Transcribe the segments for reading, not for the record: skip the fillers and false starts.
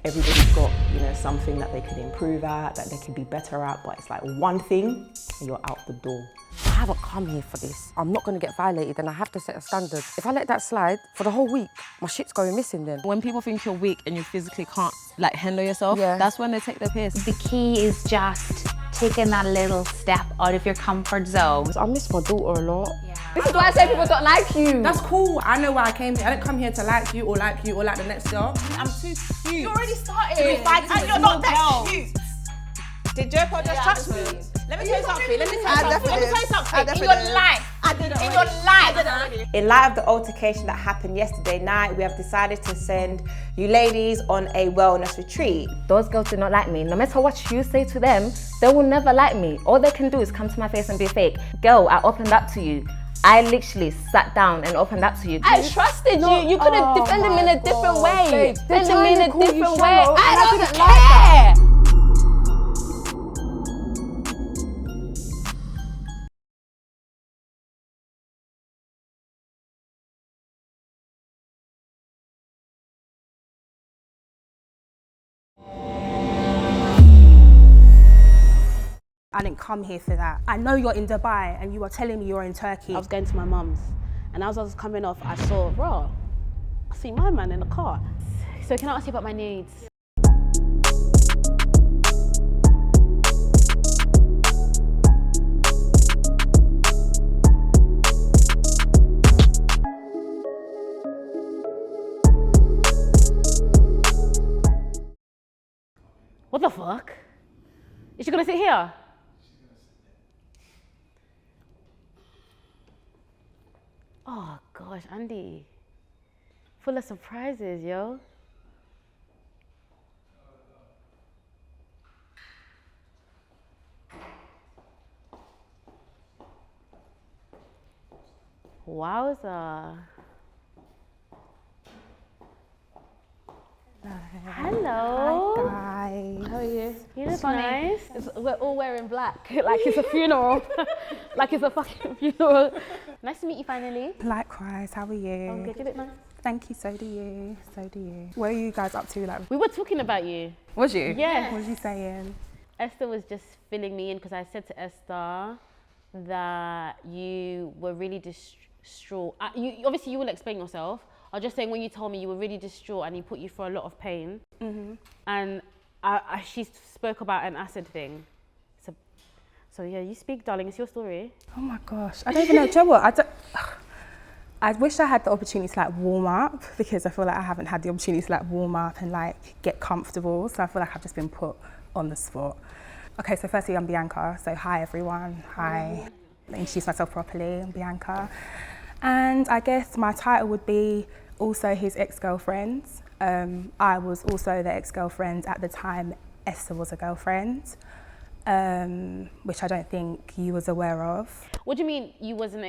Everybody's got, something that they could improve at, that they could be better at, but it's like one thing and you're out the door. I haven't come here for this. I'm not gonna get violated and I have to set a standard. If I let that slide for the whole week, my shit's going missing then. When people think you're weak and you physically can't handle yourself, Yeah. that's when they take the piss. The key is just taking that little step out of your comfort zone. I miss my daughter a lot. This is why I say people don't like you. That's cool. I know why I came here. I didn't come here to like you or like the next girl. I'm too cute. You already started. And you're not that cute. Did Joko just touch me? Let me tell you something. In your life. I didn't. In your life. In light of the altercation that happened yesterday night, we have decided to send you ladies on a wellness retreat. Those girls do not like me. No matter what you say to them, they will never like me. All they can do is come to my face and be fake. Girl, I opened up to you. I literally sat down and opened up to you. I trusted you. You could have defended me in a different way. Defended me in a different way. I don't care. I didn't come here for that. I know you're in Dubai and you are telling me you're in Turkey. I was going to my mum's, and as I was coming off, I saw, bro, I see my man in the car. So can I ask you about my needs? What the fuck? Is she gonna sit here? Oh gosh, Andy. Full of surprises, yo. Wowza. Hello. Hi. How are you? You look nice. We're all wearing black, like it's a funeral. Like it's a fucking funeral. Nice to meet you finally. Likewise, how are you? I'm good, you look nice. Thank you, so do you. What are you guys up to? We were talking about you. Was you? Yeah. What was you saying? Esther was just filling me in because I said to Esther that you were really distraught. Obviously, you will explain yourself. I was just saying when you told me you were really distraught and he put you through a lot of pain. Mm-hmm. And she spoke about an acid thing. So yeah, you speak, darling. It's your story. Oh my gosh, I don't even know. Do you know what? I wish I had the opportunity to warm up, because I feel like I haven't had the opportunity to warm up and get comfortable. So I feel like I've just been put on the spot. Okay, so firstly, I'm Bianca. So hi everyone. Hi. I'll introduce myself properly. I'm Bianca. And I guess my title would be also his ex-girlfriend. I was also the ex-girlfriend at the time Esther was a girlfriend, which I don't think you was aware of. What do you mean you was an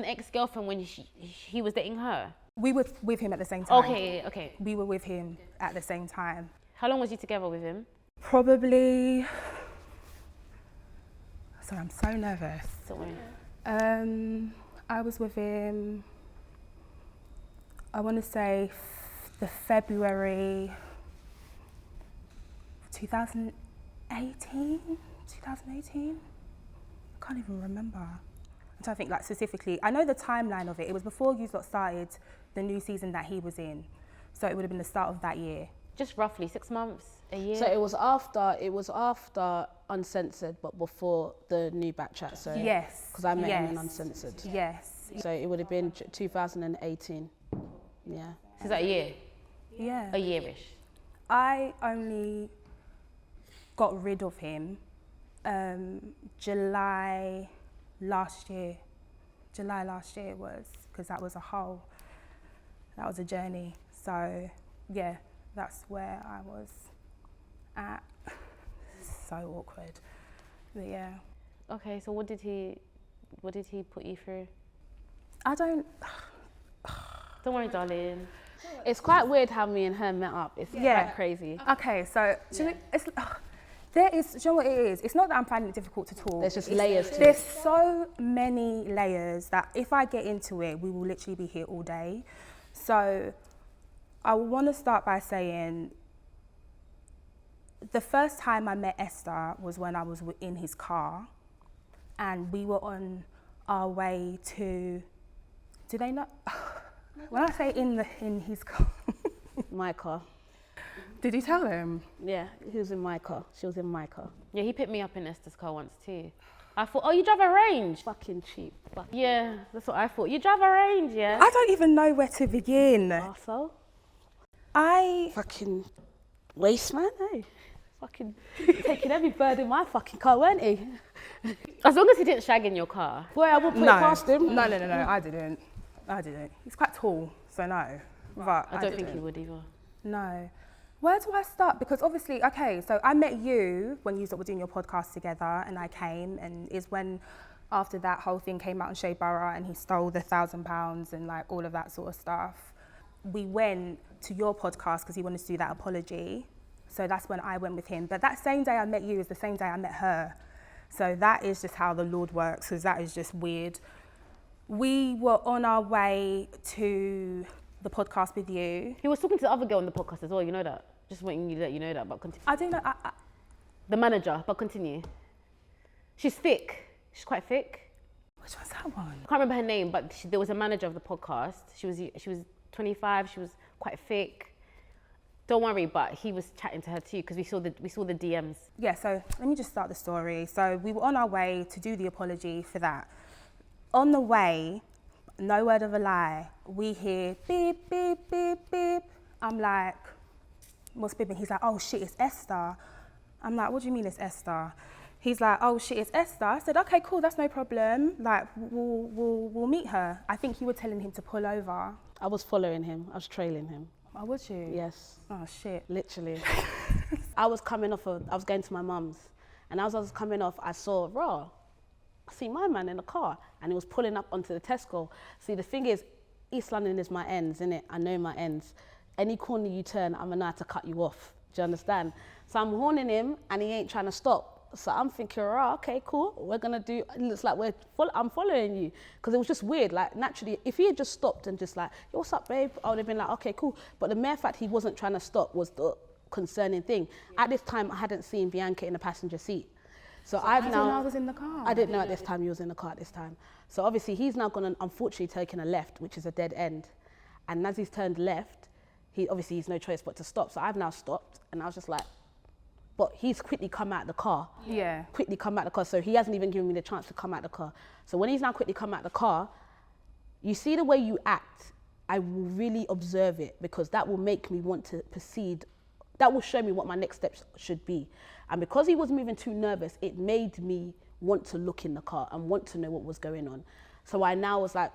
ex-girlfriend when he was dating her? We were with him at the same time. Okay. We were with him at the same time. How long was you together with him? Probably, sorry, I'm so nervous. Don't worry. I was with him, I want to say the February 2018? I can't even remember. I'm trying to think specifically. I know the timeline of it. It was before you lot started the new season that he was in. So it would have been the start of that year. Just roughly 6 months, a year? So it was after Uncensored, but before the new back chat. So yes. Because I met him in Uncensored. Yes. So it would have been 2018. Yeah. So is that a year? Yeah. A yearish. I only got rid of him July last year it was, because that was a journey. So yeah, that's where I was at. So awkward, but yeah. Okay, so what did he put you through? Don't worry, darling. It's quite weird how me and her met up. It's quite crazy. Okay, so do you know what it is? It's not that I'm finding it difficult to talk. There's just layers to it. There's so many layers that if I get into it, we will literally be here all day. So I want to start by saying The first time I met Esther was when I was in his car, and we were on our way to, do they know? When I say in his car. My car. Did you tell him? Yeah, he was in my car. She was in my car. Yeah, he picked me up in Esther's car once too. I thought, oh, you drive a Range? Fucking cheap. Yeah, that's what I thought. You drive a Range, yeah? I don't even know where to begin. Also, I fucking waste man, eh? Fucking taking every bird in my fucking car, weren't he? As long as he didn't shag in your car. Boy, I will put it past him. No, I didn't. He's quite tall, so no. But I don't think he would either. No. Where do I start? Because obviously, okay, so I met you when you were doing your podcast together, and I came, and is when after that whole thing came out on Shea Borough and he stole the £1,000 and like all of that sort of stuff. We went to your podcast because he wanted to do that apology. So that's when I went with him. But that same day I met you is the same day I met her. So that is just how the Lord works, because that is just weird. We were on our way to the podcast with you. He was talking to the other girl on the podcast as well, you know that? Just wanting you to let you know that, but continue. I don't know. The manager, but continue. She's thick. She's quite thick. Which one's that one? I can't remember her name, but there was a manager of the podcast. She was 25. She was quite thick. Don't worry, but he was chatting to her too because we saw the DMs. Yeah. So let me just start the story. So we were on our way to do the apology for that. On the way, no word of a lie, we hear beep beep beep beep. I'm like, what's beeping? He's like, oh shit, it's Esther. I'm like, what do you mean it's Esther? He's like, oh shit, it's Esther. I said, okay, cool, that's no problem. Like, we'll meet her. I think you were telling him to pull over. I was following him. I was trailing him. Oh, would you? Yes. Oh shit. Literally. I was going to my mum's, and as I was coming off, I saw I see my man in the car, and he was pulling up onto the Tesco. See, the thing is, East London is my ends, innit? I know my ends. Any corner you turn, I'm gonna have to cut you off. Do you understand? So I'm horning him, and he ain't trying to stop. So I'm thinking, okay, cool. We're gonna do. It looks like I'm following you, because it was just weird. Like naturally, if he had just stopped and just like, yo, what's up, babe? I would have been like, okay, cool. But the mere fact he wasn't trying to stop was the concerning thing. Yeah. At this time, I hadn't seen Bianca in the passenger seat. So I didn't know I was in the car. I didn't know at this time he was in the car at this time. So obviously he's now gonna unfortunately taken a left, which is a dead end. And as he's turned left, he's no choice but to stop. So I've now stopped, and I was just like, but he's quickly come out the car. Yeah. Quickly come out the car. So he hasn't even given me the chance to come out the car. So when he's now quickly come out the car, you see the way you act, I will really observe it, because that will make me want to proceed. That will show me what my next steps should be. And because he was moving too nervous, it made me want to look in the car and want to know what was going on. So I now was like,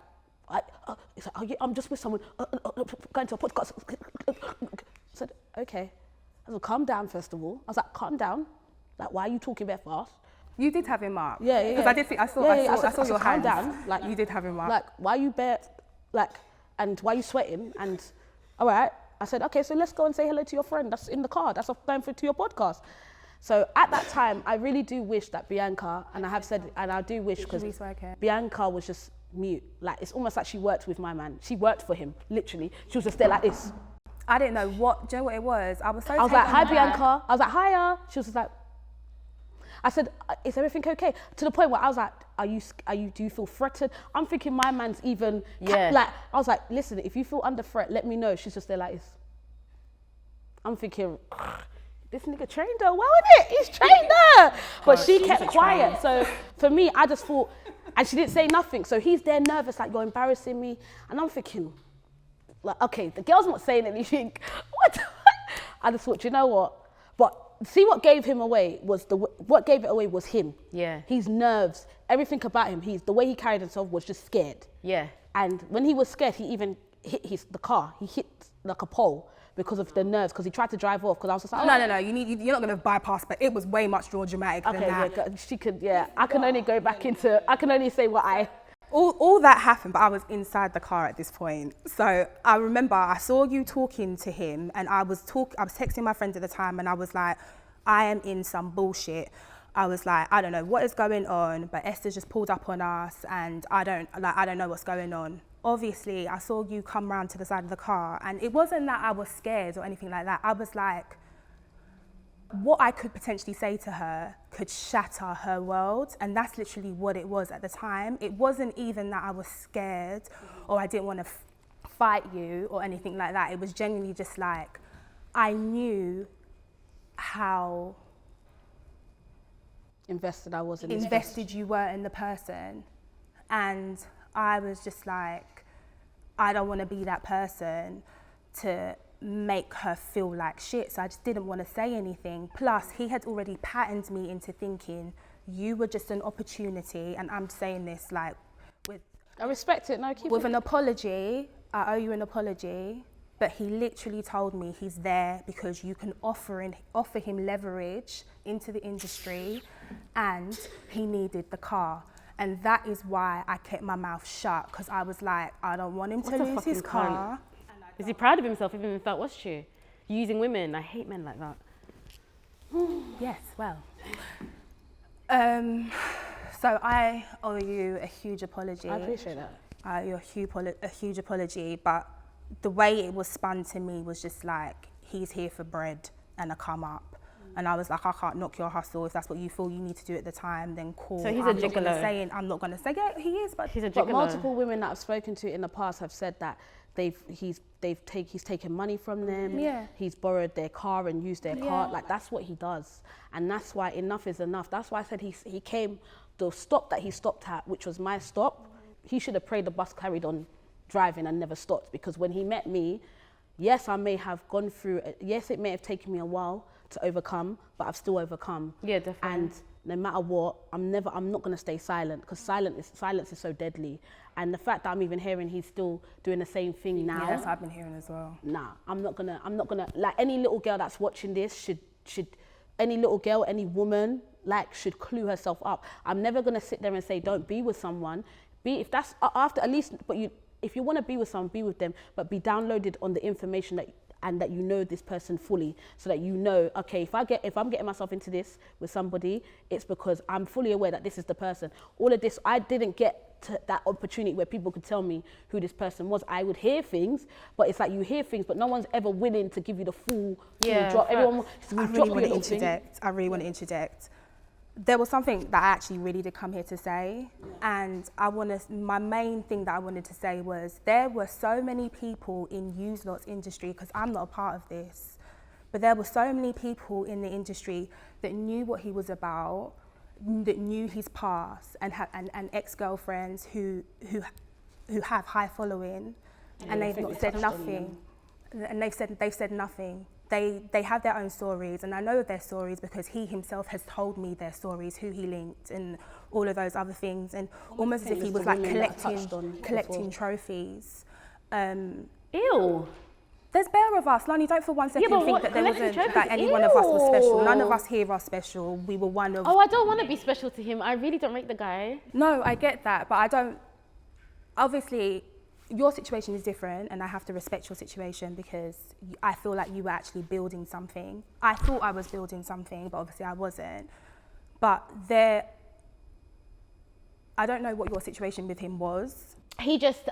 I'm just with someone, going to a podcast. I said, okay. I said, calm down, first of all. I was like, calm down. Like, why are you talking very fast? You did have him up. Yeah. Because I did see, I saw your calm hands. down. Like, you did have him up. Like, why are you and why are you sweating? And, all right. I said, okay, so let's go and say hello to your friend that's in the car, that's going to your podcast. So at that time, I really do wish that Bianca, and I have said, and I do wish, because Bianca was just mute. Like, it's almost like she worked with my man. She worked for him, literally. She was just there like this. I didn't know what, do you know what it was? I was like, hi, Bianca. I was like, hiya. She was just like, I said, is everything okay? To the point where I was like, do you feel threatened? I'm thinking my man's even, like, I was like, listen, if you feel under threat, let me know. She's just there like this. I'm thinking, this nigga trained her well, isn't it? He's trained her. But she kept quiet. So for me, I just thought, and she didn't say nothing. So he's there nervous, like, you're embarrassing me. And I'm thinking, like, okay, the girl's not saying anything. What? I just thought, you know what? But see, what gave him away was what gave it away was him. Yeah. His nerves, everything about him. The way he carried himself was just scared. Yeah. And when he was scared, he even hit the car. He hit like a pole because of the nerves, because he tried to drive off. Because I was just like, no, you're not going to bypass, but it was way much more dramatic than that. Yeah, she could, yeah. I can only say what I. All that happened, but I was inside the car at this point. So I remember I saw you talking to him, and I was texting my friend at the time, and I was like, I am in some bullshit. I was like, I don't know what is going on, but Esther just pulled up on us, and I don't know what's going on. Obviously, I saw you come round to the side of the car, and it wasn't that I was scared or anything like that. I was like, what I could potentially say to her could shatter her world, and that's literally what it was at the time. It wasn't even that I was scared or I didn't want to fight you or anything like that. It was genuinely just like, I knew how invested I was in invested you were in the person, and I was just like, I don't want to be that person to make her feel like shit, so I just didn't want to say anything. Plus, he had already patterned me into thinking you were just an opportunity, and I'm saying this like with... I respect it, no, keep with it. an apology, I owe you an apology, but he literally told me he's there because you can offer him leverage into the industry, and he needed the car. And that is why I kept my mouth shut, because I was like, I don't want him to lose his car. Is he proud of himself, even if that was true? Using women, I hate men like that. Yes, well. So I owe you a huge apology. I appreciate that. I owe you a huge apology, but the way it was spun to me was just like, he's here for bread and a come up. And I was like, I can't knock your hustle. If that's what you feel you need to do at the time, then cool. So he's I'm a not gonna gigolo. say, I'm not going to say, yeah, he is, but He's a But gigolo. multiple women that I've spoken to in the past have said that he's taken money from them. Yeah. He's borrowed their car and used their car. Yeah. Like, that's what he does, and that's why enough is enough. That's why I said he came. The stop that he stopped at, which was my stop, he should have prayed the bus carried on driving and never stopped, because when he met me, yes, I may have gone through. Yes, it may have taken me a while to overcome, but I've still overcome. Yeah, definitely. And no matter what, I'm not going to stay silent, because silence is so deadly. And the fact that I'm even hearing he's still doing the same thing now. yes, I've been hearing as well. Nah, I'm not gonna, like, any little girl that's watching this should, any little girl, any woman, like, should clue herself up. I'm never gonna sit there and say, don't be with someone. If that's after, at least, but if you wanna be with someone, be with them, but be downloaded on the information that you know this person fully, so that you know, okay, if I'm getting myself into this with somebody, it's because I'm fully aware that this is the person. All of this, I didn't get to that opportunity where people could tell me who this person was. I would hear things, but it's like you hear things, but no one's ever willing to give you the full drop. Everyone I really want to interject. I really want to interject. There was something that I actually really did come here to say, and my main thing that I wanted to say was, there were so many people in used lots industry, because I'm not a part of this, but there were so many people in the industry that knew what he was about, that knew his past, and ex-girlfriends who have high following, and they've not said nothing, and they've said nothing. They have their own stories, and I know their stories because he himself has told me their stories, who he linked and all of those other things, and almost as if he was like collecting trophies. Ew. There's bare of us. Lani, don't for one second but think that there wasn't, that any one of us was special. None of us here are special. We were one of... Oh, I don't want to be special to him. I really don't rate the guy. No, I get that, but I don't... Obviously, your situation is different, and I have to respect your situation, because I feel like you were actually building something. I thought I was building something, but obviously I wasn't. But I don't know what your situation with him was. He just,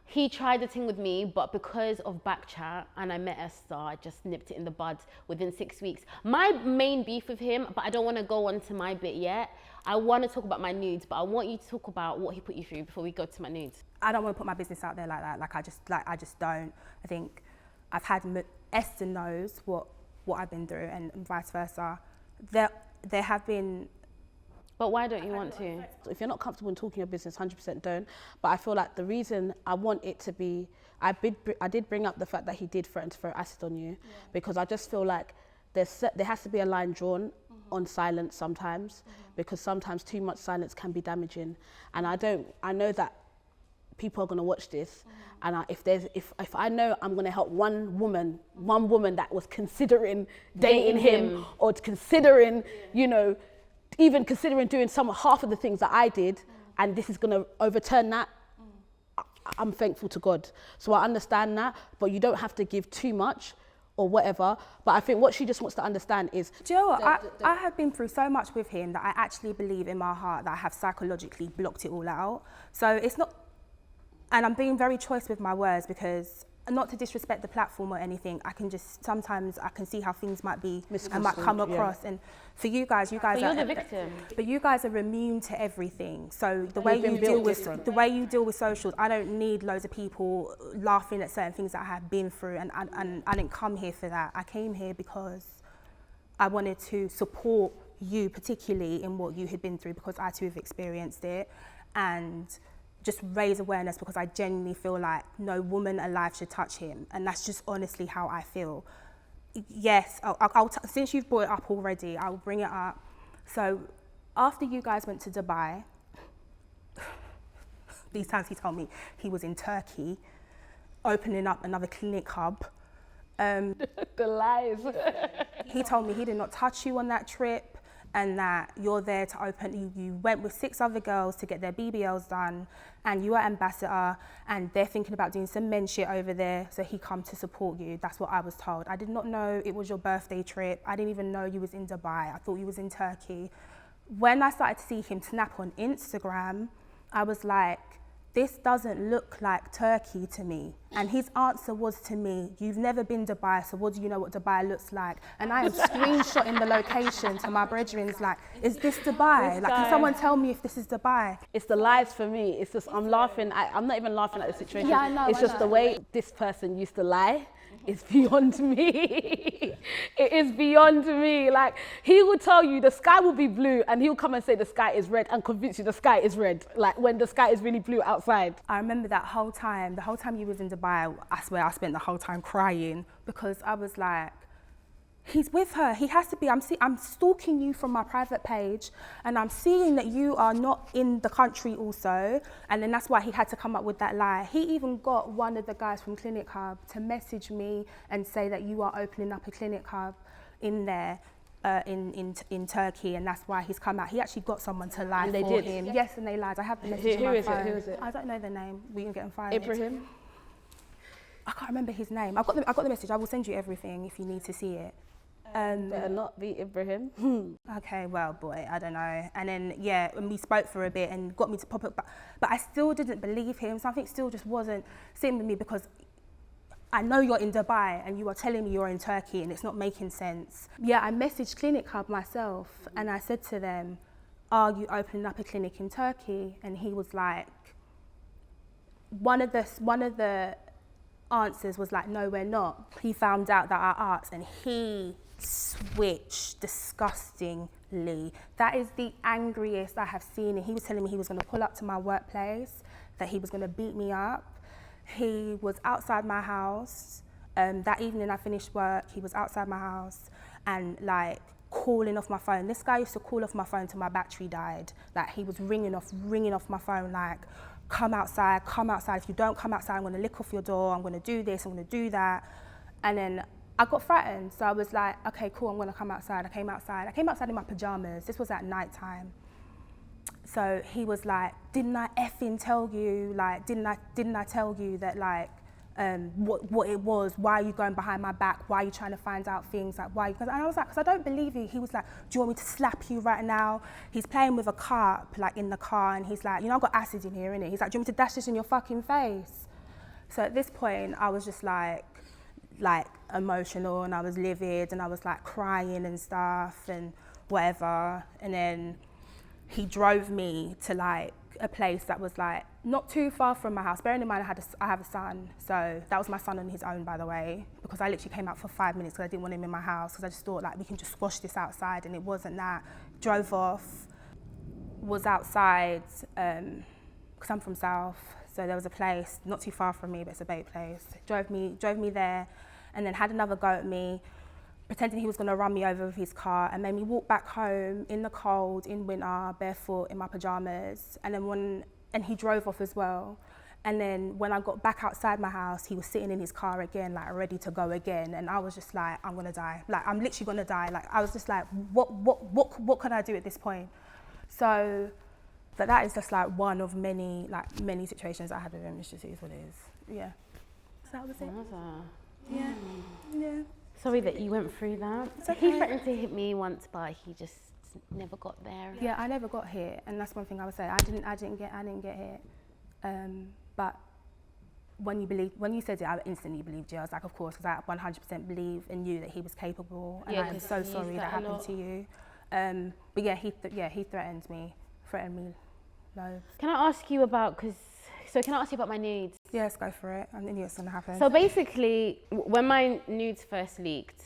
he tried the thing with me, but because of back chat and I met Esther, I just nipped it in the bud within 6 weeks. My main beef with him, but I don't want to go on to my bit yet. I want to talk about my nudes, but I want you to talk about what he put you through before we go to my nudes. I don't want to put my business out there like that. I just don't. I think I've had, Esther knows what I've been through, and vice versa. There have been... But why don't you want to? If you're not comfortable in talking your business, 100% don't. But I feel like the reason I want it to be, I did bring up the fact that he did threaten to throw acid on you, because I just feel like there has to be a line drawn on silence sometimes, because sometimes too much silence can be damaging. And I know that people are going to watch this, and if I know I'm going to help one woman that was considering dating him, or considering, even considering doing half of the things that I did, and this is going to overturn that, I'm thankful to God. So I understand that, but you don't have to give too much or whatever. But I think what she just wants to understand is... Do you know what? I have been through so much with him that I actually believe in my heart that I have psychologically blocked it all out. So it's not... And I'm being very choice with my words, because not to disrespect the platform or anything, sometimes I can see how things might be and might come across. And for you guys But are you're the victim. But you guys are immune to everything. So the way you deal with socials, I don't need loads of people laughing at certain things that I have been through, and I didn't come here for that. I came here because I wanted to support you, particularly in what you had been through, because I too have experienced it, and just raise awareness, because I genuinely feel like no woman alive should touch him, and that's just honestly how I feel. Yes, since you've brought it up already, I'll bring it up. So after you guys went to Dubai, these times he told me he was in Turkey, opening up another clinic hub. The lies. He told me he did not touch you on that trip, and that you're there to open, you went with 6 other girls to get their BBLs done, and you are ambassador, and they're thinking about doing some men shit over there, so he come to support you. That's what I was told. I did not know it was your birthday trip. I didn't even know you was in Dubai. I thought you was in Turkey. When I started to see him snap on Instagram, I was like, this doesn't look like Turkey to me. And his answer was to me, you've never been Dubai, so what do you know what Dubai looks like? And I am screenshotting the location to my brethren's like, is this Dubai? Like, can someone tell me if this is Dubai? It's the lies for me. It's just, I'm laughing. I'm not even laughing at the situation. Yeah, I know, it's just the way this person used to lie. It's beyond me. It is beyond me. Like, he will tell you the sky will be blue, and he'll come and say the sky is red and convince you the sky is red. Like, when the sky is really blue outside. I remember the whole time you was in Dubai, I swear I spent the whole time crying, because I was like, he's with her, he has to be. I'm stalking you from my private page, and I'm seeing that you are not in the country also, and then that's why he had to come up with that lie. He even got one of the guys from Clinic Hub to message me and say that you are opening up a Clinic Hub in there, in Turkey, and that's why he's come out. He actually got someone to lie for him. Yes, and they lied. I have the message on my phone. Who is it? I don't know the name. We can get him fired. Ibrahim? I can't remember his name. I got the message. I will send you everything if you need to see it. Better not be Ibrahim. Okay, well, boy, I don't know. And then, yeah, and we spoke for a bit and got me to pop up, but I still didn't believe him. Something still just wasn't sitting with me, because I know you're in Dubai and you are telling me you're in Turkey, and it's not making sense. Yeah, I messaged Clinic Hub myself, and I said to them, are you opening up a clinic in Turkey? And he was like, one of the answers was like, no, we're not. He found out that I asked, and he switched disgustingly. That is the angriest I have seen. And he was telling me he was going to pull up to my workplace, that he was going to beat me up. He was outside my house. That evening I finished work, he was outside my house and like calling off my phone. This guy used to call off my phone till my battery died. Like, he was ringing off my phone like, come outside. If you don't come outside, I'm going to lick off your door. I'm going to do this, I'm going to do that. And then I got threatened. So I was like, okay, cool, I'm going to come outside. I came outside in my pajamas. This was at night time. So he was like, didn't I effing tell you? Like, didn't I tell you that, like, what it was? Why are you going behind my back? Why are you trying to find out things? Like, why? And I was like, because I don't believe you. He was like, do you want me to slap you right now? He's playing with a cup, like, in the car, and he's like, you know, I've got acid in here, innit? He's like, do you want me to dash this in your fucking face? So at this point, I was just like emotional, and I was livid, and I was like crying and stuff and whatever. And then he drove me to like a place that was like not too far from my house. Bearing in mind I have a son, so that was my son on his own, by the way, because I literally came out for 5 minutes because I didn't want him in my house, because I just thought like we can just squash this outside, and it wasn't that. Drove off, was outside, because I'm from South, so there was a place not too far from me, but it's a bait place. Drove me there, and then had another go at me, pretending he was going to run me over with his car, and made me walk back home in the cold, in winter, barefoot, in my pajamas. And then he drove off as well. And then when I got back outside my house, he was sitting in his car again, like ready to go again. And I was just like, I'm going to die. Like, I'm literally going to die. Like, I was just like, what could I do at this point? So, but that is just like one of many situations I had with him. It's just, it is what it is. Yeah. So that was it. Yeah. Yeah. Sorry that you went through that. Okay. He threatened to hit me once, but he just never got there. Yeah, I never got hit, and that's one thing I would say. I didn't get hit. But when you said it, I instantly believed you. I was like, of course, because I 100% believe and knew that he was capable, and I am so sorry that happened to you. But yeah, he threatened me loads. Can I ask you about, can I ask you about my nudes? Yes, go for it. I knew it was gonna happen. So basically, when my nudes first leaked,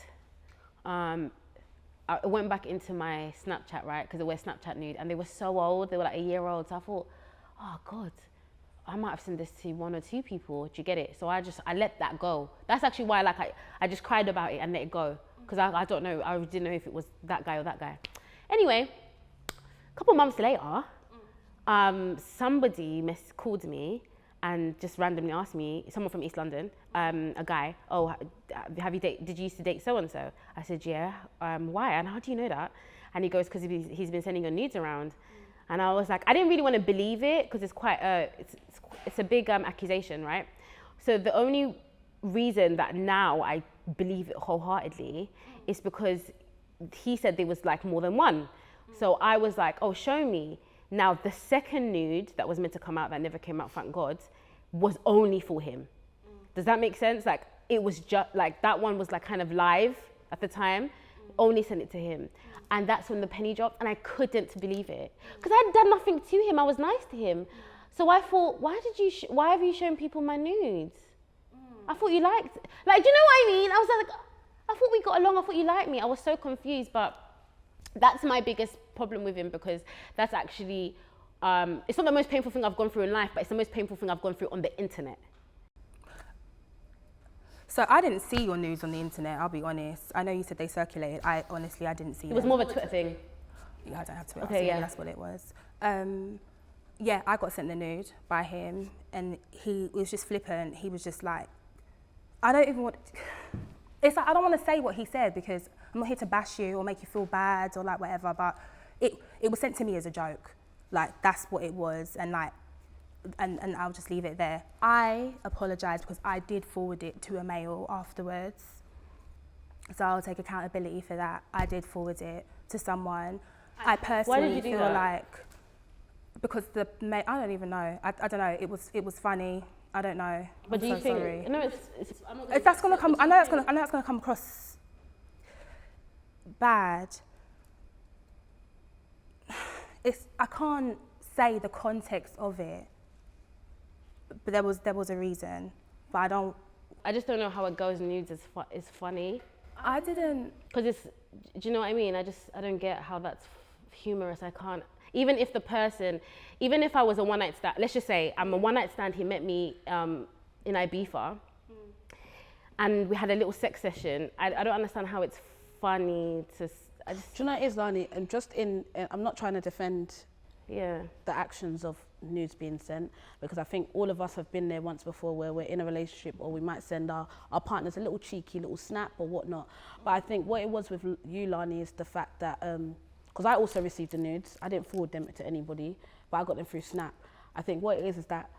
I went back into my Snapchat, right? Because they were Snapchat nude, and they were so old. They were like a year old. So I thought, oh God, I might have sent this to 1 or 2 people. Do you get it? So I let that go. That's actually why I just cried about it and let it go. Because I don't know, I didn't know if it was that guy or that guy. Anyway, a couple months later, somebody called me and just randomly asked me, someone from East London, a guy, oh, did you used to date so-and-so? I said, yeah, why? And how do you know that? And he goes, because he's been sending your nudes around. And I was like, I didn't really want to believe it because it's quite it's a big accusation, right? So the only reason that now I believe it wholeheartedly is because he said there was like more than one. So I was like, oh, show me. Now the second nude that was meant to come out that never came out, thank God, was only for him. Does that make sense? Like it was just like that one was like kind of live at the time, only sent it to him. And that's when the penny dropped, and I couldn't believe it because I had done nothing to him. I was nice to him, so I thought, why have you shown people my nudes? I thought you liked, like, do you know what I mean? I was like, I thought we got along. I thought you liked me. I was so confused, but that's my biggest problem with him because that's actually, it's not the most painful thing I've gone through in life, but it's the most painful thing I've gone through on the internet. So I didn't see your nudes on the internet, I'll be honest. I know you said they circulated. I didn't see them. It was more of a Twitter thing. Yeah, I don't have Twitter, Okay, yeah. That's what it was. Yeah, I got sent the nude by him, and he was just flippant. He was just like, I don't even want... It's like, I don't want to say what he said because I'm not here to bash you or make you feel bad or like whatever, but it was sent to me as a joke. Like, that's what it was, and like, and I'll just leave it there. I apologise because I did forward it to a male afterwards. So I'll take accountability for that. I did forward it to someone. I personally feel like, because the male, I don't even know. I don't know. It was funny. I don't know. But do you think? Sorry. No, If that's gonna come, I know that's gonna come across bad. I can't say the context of it. But there was a reason, but I just don't know how a girl's nudes is funny. I didn't. Because it's, do you know what I mean? I don't get how that's humorous. I can't, even if I was a one night stand, let's just say I'm a one night stand, he met me in Ibiza and we had a little sex session. I don't understand how it's funny to, do you know what it is, Lani? And just I'm not trying to defend the actions of nudes being sent, because I think all of us have been there once before where we're in a relationship or we might send our partners a little cheeky little snap or whatnot. But I think what it was with you, Lani, is the fact that, because I also received the nudes, I didn't forward them to anybody, but I got them through Snap. I think what it is that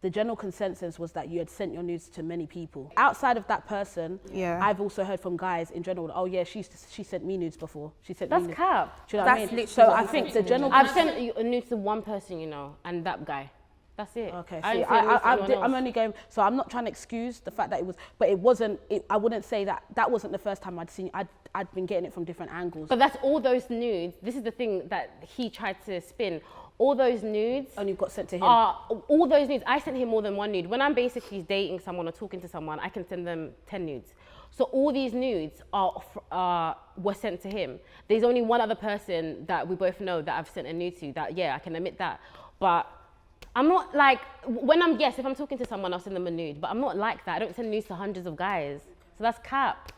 the general consensus was that you had sent your nudes to many people. Outside of that person, I've also heard from guys in general, oh yeah, she sent me nudes before. She sent me nudes. That's cap. Do you know what I mean? So I think the general... I've sent nudes to one person, you know, and that guy. That's it. Okay, so I'm only going... So I'm not trying to excuse the fact that it was... But it wasn't... I wouldn't say that wasn't the first time I'd seen... I'd been getting it from different angles. But that's all those nudes. This is the thing that he tried to spin. All those nudes only got sent to him. All those nudes, I sent him more than one nude. When I'm basically dating someone or talking to someone, I can send them 10 nudes. So all these nudes were sent to him. There's only one other person that we both know that I've sent a nude to. That, yeah, I can admit that. But I'm not like, if I'm talking to someone, I'll send them a nude. But I'm not like that. I don't send nudes to hundreds of guys. So that's cap.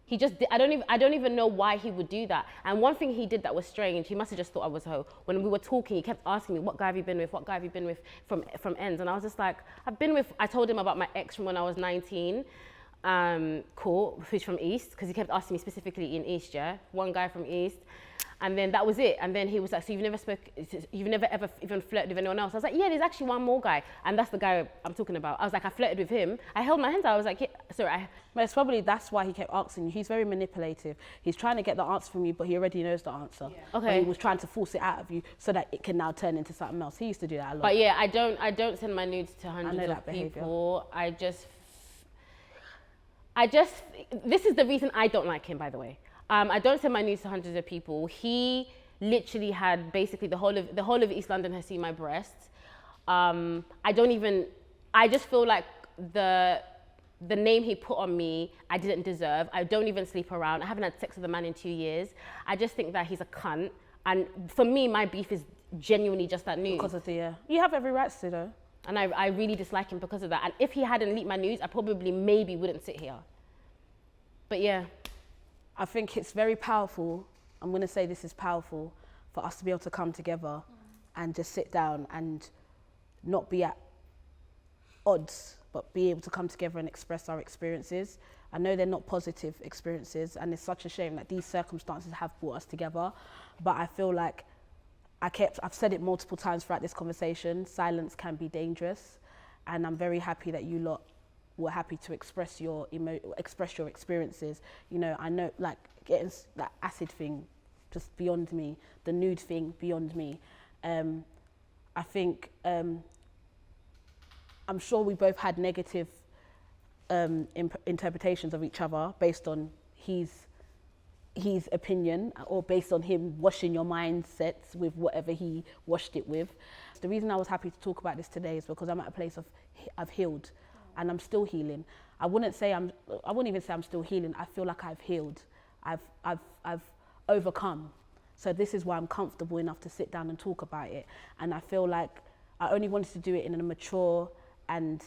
He just, I don't even know why he would do that. And one thing he did that was strange, he must have just thought I was a hoe. When we were talking, he kept asking me, what guy have you been with? What guy have you been with from ends? And I was just like, I told him about my ex from when I was 19, who's from East, because he kept asking me specifically in East, yeah? One guy from East. And then that was it. And then he was like, so you've never ever even flirted with anyone else? I was like, yeah, there's actually one more guy. And that's the guy I'm talking about. I was like, I flirted with him. I held my hands out. I was like, yeah, It's probably that's why he kept asking you. He's very manipulative. He's trying to get the answer from you, but he already knows the answer. Yeah. But Okay. he was trying to force it out of you so that it can now turn into something else. He used to do that a lot. But yeah, I don't send my nudes to hundreds that of behaviour. people. This is the reason I don't like him, by the way. I don't send my nudes to hundreds of people. He literally had basically the whole of East London has seen my breasts. I just feel like the name he put on me, I didn't deserve. I don't even sleep around. I haven't had sex with a man in 2 years. I just think that he's a cunt. And for me, my beef is genuinely just that news. Because of the, you have every right to though. And I really dislike him because of that. And if he hadn't leaked my news, I probably maybe wouldn't sit here. But yeah. I think it's very powerful. I'm going to say this is powerful for us to be able to come together and just sit down and not be at odds, but be able to come together and express our experiences. I know they're not positive experiences, and it's such a shame that these circumstances have brought us together. But I feel like I've said it multiple times throughout this conversation, silence can be dangerous. And I'm very happy that you lot were happy to express your experiences. You know, I know like getting that acid thing, just beyond me, the nude thing, beyond me. I think, I'm sure we both had negative interpretations of each other based on his opinion or based on him washing your mindsets with whatever he washed it with. The reason I was happy to talk about this today is because I'm at a place of I've healed and I'm still healing. I wouldn't even say I'm still healing. I feel like I've healed. I've overcome. So this is why I'm comfortable enough to sit down and talk about it. And I feel like I only wanted to do it in a mature and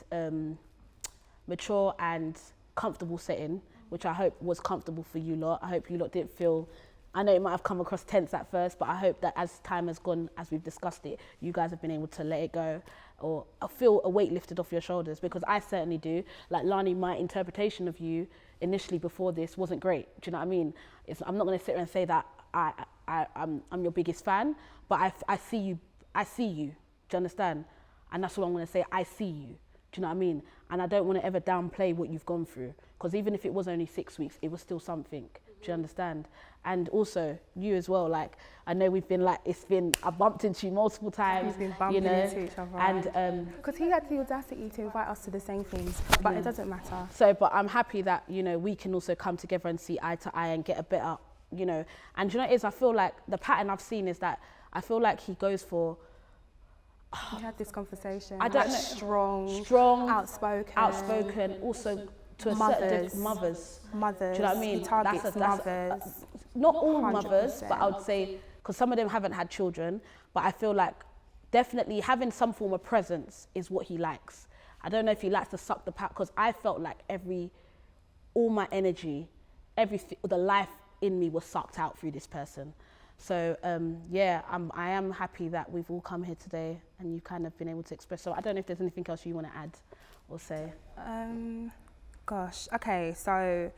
comfortable setting, which I hope was comfortable for you lot. I hope you lot didn't feel, I know it might have come across tense at first, but I hope that as time has gone, as we've discussed it, you guys have been able to let it go or feel a weight lifted off your shoulders, because I certainly do. Like Lani, my interpretation of you initially before this wasn't great. Do you know what I mean? I'm not going to sit here and say that I'm your biggest fan, but I see you. Do you understand? And that's what I'm going to say. I see you. Do you know what I mean? And I don't want to ever downplay what you've gone through, because even if it was only 6 weeks, it was still something. Do you understand? And also you as well. Like I know we've been I've bumped into you multiple times. We've been bumping into each other. And because he had the audacity to invite us to the same things, but it doesn't matter. So, but I'm happy that we can also come together and see eye to eye and get a better, And you know what it is? I feel like the pattern I've seen is that I feel like he goes for. We had this conversation. I don't know. Strong, outspoken. Also to a mothers. certain mothers. Do you know what I mean? He targets mothers. Not all mothers, 100%. but I would say because some of them haven't had children. But I feel like definitely having some form of presence is what he likes. I don't know if he likes to suck the power, because I felt like all my energy, the life in me was sucked out through this person. So I am happy that we've all come here today and you've kind of been able to express. So I don't know if there's anything else you want to add or say. Gosh, okay, so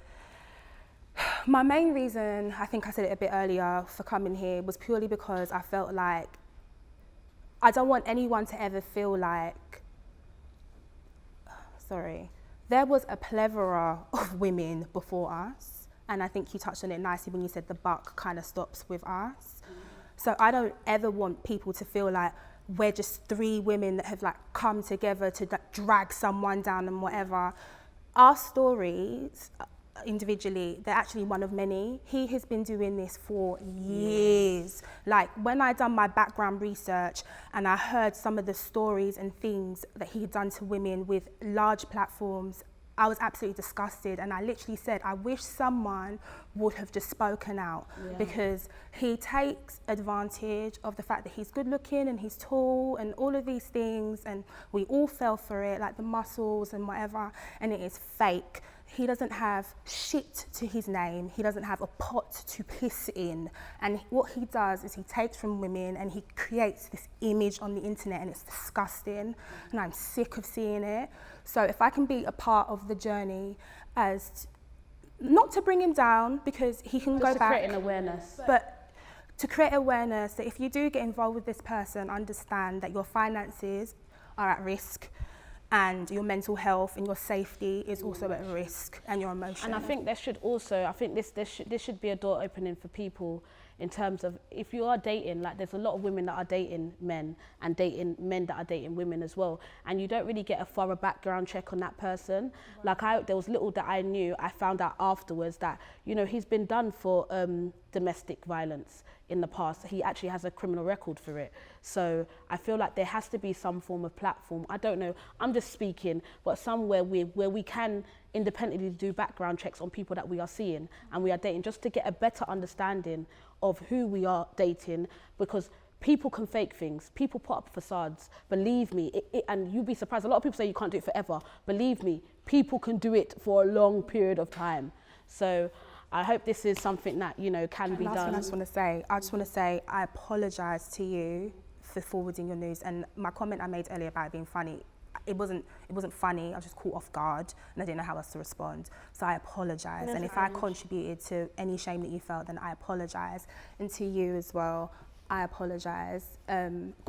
my main reason, I think I said it a bit earlier, for coming here was purely because I felt like I don't want anyone to ever feel like, there was a plethora of women before us. And I think you touched on it nicely when you said the buck kind of stops with us. So I don't ever want people to feel like we're just 3 women that have like come together to drag someone down and whatever. Our stories individually, they're actually one of many. He has been doing this for years. Like when I done my background research and I heard some of the stories and things that he had done to women with large platforms, I was absolutely disgusted, and I literally said, I wish someone would have just spoken out, because he takes advantage of the fact that he's good looking and he's tall and all of these things, and we all fell for it, like the muscles and whatever, and it is fake. He doesn't have shit to his name. He doesn't have a pot to piss in. And what he does is he takes from women and he creates this image on the internet, and it's disgusting. And I'm sick of seeing it. So if I can be a part of the journey not to bring him down, because he can go back. Just to create an awareness. But to create awareness that if you do get involved with this person, understand that your finances are at risk. and your mental health and your safety is also at risk, and your emotion. And I think there should also, I think this should be a door opening for people in terms of if you are dating, like there's a lot of women that are dating men and dating men that are dating women as well, and you don't really get a thorough background check on that person. Like there was little that I knew, I found out afterwards that, you know, he's been done for domestic violence in the past. He actually has a criminal record for it. So I feel like there has to be some form of platform. I don't know, I'm just speaking, but somewhere where we can independently do background checks on people that we are seeing and we are dating, just to get a better understanding of who we are dating, because people can fake things. People put up facades. Believe me, and you'll be surprised. A lot of people say you can't do it forever. Believe me, people can do it for a long period of time. So I hope this is something that, you know, can be done. I just want to say I apologise to you for forwarding your news, and my comment I made earlier about it being funny, it wasn't funny. I was just caught off guard and I didn't know how else to respond. So I apologise. And if I contributed to any shame that you felt, then I apologise. And to you as well, I apologise,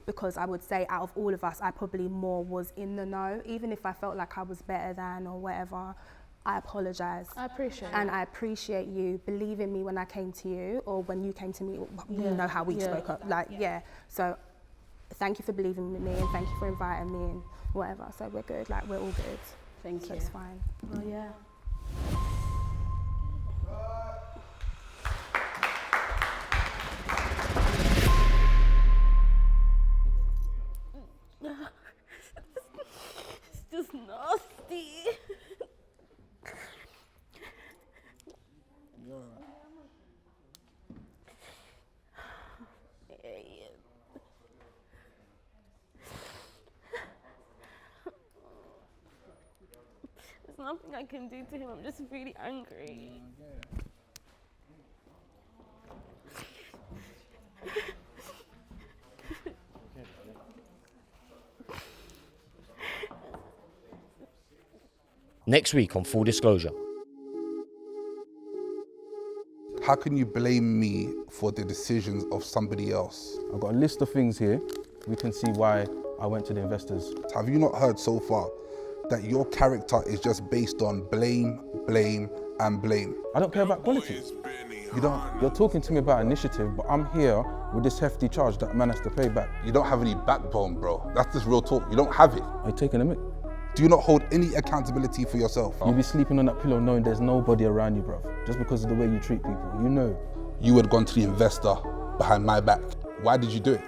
because I would say out of all of us, I probably more was in the know, even if I felt like I was better than or whatever. I apologise. I appreciate it. And I appreciate you believing me when I came to you, or when you came to me, you know how we spoke up. So thank you for believing in me, and thank you for inviting me and whatever. So we're good, like we're all good. Thank you. It's fine. Oh yeah. It's just nasty. There's nothing I can do to him. I'm just really angry. Next week on Full Disclosure. How can you blame me for the decisions of somebody else? I've got a list of things here. We can see why I went to the investors. Have you not heard so far that your character is just based on blame, blame, and blame? I don't care about quality. You don't? You're talking to me about initiative, but I'm here with this hefty charge that man has to pay back. You don't have any backbone, bro. That's just real talk. You don't have it. Are you taking a mic? Do you not hold any accountability for yourself? You'll be sleeping on that pillow knowing there's nobody around you, bruv. Just because of the way you treat people, you know. You had gone to the investor behind my back. Why did you do it?